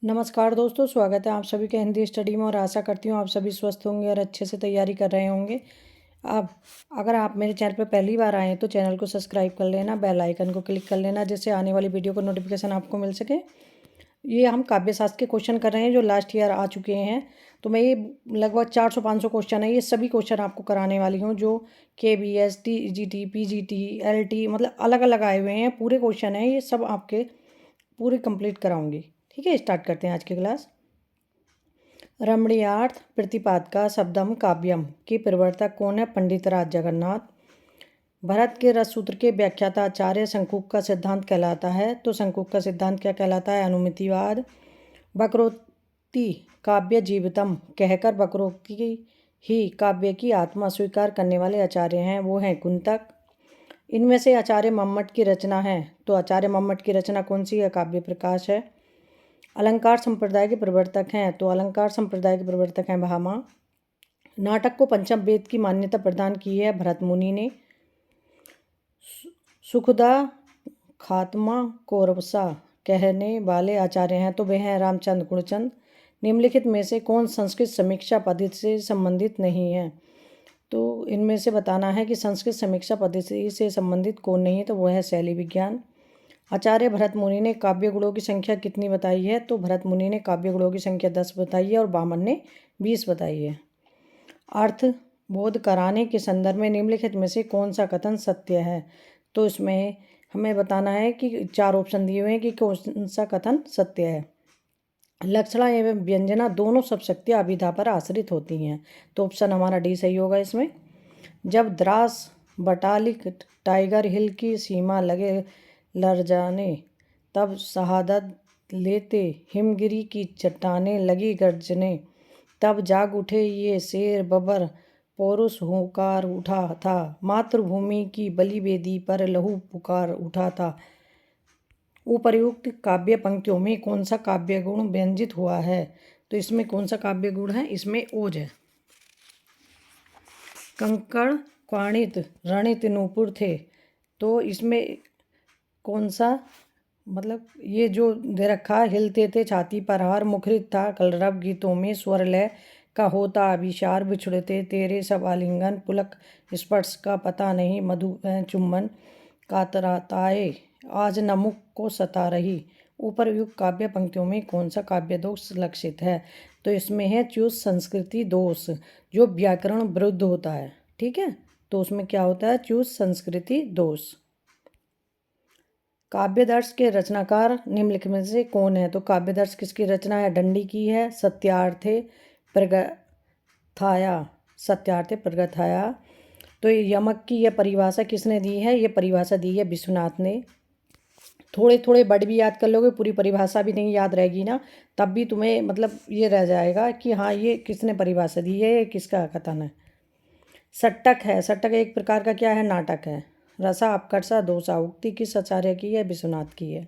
नमस्कार दोस्तों, स्वागत है आप सभी के हिंदी स्टडी में और आशा करती हूँ आप सभी स्वस्थ होंगे और अच्छे से तैयारी कर रहे होंगे। अब अगर आप मेरे चैनल पर पहली बार आए हैं तो चैनल को सब्सक्राइब कर लेना, बेल आइकन को क्लिक कर लेना जिससे आने वाली वीडियो को नोटिफिकेशन आपको मिल सके। ये हम काव्य शास्त्र के क्वेश्चन कर रहे हैं जो लास्ट ईयर आ चुके हैं। तो मैं ये लगभग 400-500 क्वेश्चन है, ये सभी क्वेश्चन आपको कराने वाली हूँ जो KBS TGT PGT LT मतलब अलग अलग आए हुए हैं। पूरे क्वेश्चन हैं, ये सब आपके पूरे कंप्लीट कराऊंगी। ठीक है, स्टार्ट करते हैं आज की क्लास। रमणीयार्थ प्रतिपादका शब्दम काव्यम के प्रवर्तक कौन है? पंडित राज जगन्नाथ। भरत के रस सूत्र के व्याख्याता आचार्य शंकुक का सिद्धांत कहलाता है। तो शंकुक का सिद्धांत क्या कहलाता है? अनुमितिवाद। वक्रोक्ति काव्य जीवितम कहकर वक्रोक्ति ही काव्य की आत्मा स्वीकार करने वाले आचार्य हैं, वो हैं कुंतक। इनमें से आचार्य मम्मट की रचना है, तो आचार्य मम्मट की रचना कौन सी है? काव्य प्रकाश है। अलंकार संप्रदाय के प्रवर्तक हैं, तो अलंकार संप्रदाय के प्रवर्तक हैं भामा। नाटक को पंचम वेद की मान्यता प्रदान की है भरत मुनि ने। सुखदा खात्मा कौरवसा कहने वाले आचार्य हैं, तो वे हैं रामचंद्र गुणचंद। निम्नलिखित में से कौन संस्कृत समीक्षा पद्धति से संबंधित नहीं है? तो इनमें से बताना है कि संस्कृत समीक्षा पद्धति से संबंधित कौन नहीं है, तो वह है शैली विज्ञान। आचार्य भरत मुनि ने काव्य गुणों की संख्या कितनी बताई है? तो भरत मुनि ने काव्य गुणों की संख्या 10 बताई है और वामन ने 20 बताई है। अर्थ बोध कराने के संदर्भ में निम्नलिखित में से कौन सा कथन सत्य है? तो इसमें हमें बताना है कि 4 ऑप्शन दिए हुए हैं कि कौन सा कथन सत्य है। लक्षणा एवं व्यंजना दोनों सब शक्तियाँ अभिधा पर आश्रित होती हैं, तो ऑप्शन हमारा डी सही होगा इसमें। जब द्रास बटालिक टाइगर हिल की सीमा लगे लरजाने, तब शहादत लेते हिमगिरी की चट्टानें लगी गर्जने, तब जाग उठे ये शेर बबर पौरुष हुंकार उठा था, मातृभूमि की बलिवेदी पर लहू पुकार उठा था। उपर्युक्त काव्य पंक्तियों में कौन सा काव्य गुण व्यंजित हुआ है? तो इसमें कौन सा काव्य गुण है? इसमें ओज है। कंकड़ क्वाणित रणित नूपुर थे, तो इसमें कौन सा मतलब ये जो दे रखा, हिलते थे छाती पर हार, मुखरित था कलरव गीतों में स्वर लय का होता अभिसार, बिछुड़ते तेरे सब आलिंगन, पुलक स्पर्श का पता नहीं, मधु चुम्बन कातराताए आज नमुक को सता रही। उपरयुक्त काव्य पंक्तियों में कौन सा काव्य दोष लक्षित है? तो इसमें है च्युत संस्कृति दोष, जो व्याकरण विरुद्ध होता है। ठीक है, तो उसमें क्या होता है? च्युत संस्कृति दोष। काव्यदर्श के रचनाकार निम्नलिखित में से कौन है? तो काव्यदर्श किसकी रचना है? दंडी की है। सत्यार्थे प्रगथाया, सत्यार्थे प्रगथाया। तो यमक की यह परिभाषा किसने दी है? ये परिभाषा दी है विश्वनाथ ने। थोड़े थोड़े वर्ड भी याद कर लोगे, पूरी परिभाषा भी नहीं याद रहेगी ना, तब भी तुम्हें मतलब ये रह जाएगा कि हाँ ये किसने परिभाषा दी है, ये किसका कथन है। सट्टक है, सट्टक एक प्रकार का क्या है? नाटक है। रसा अपकर्षा दोषा उक्ति किस आचार्य की है? विश्वनाथ की है।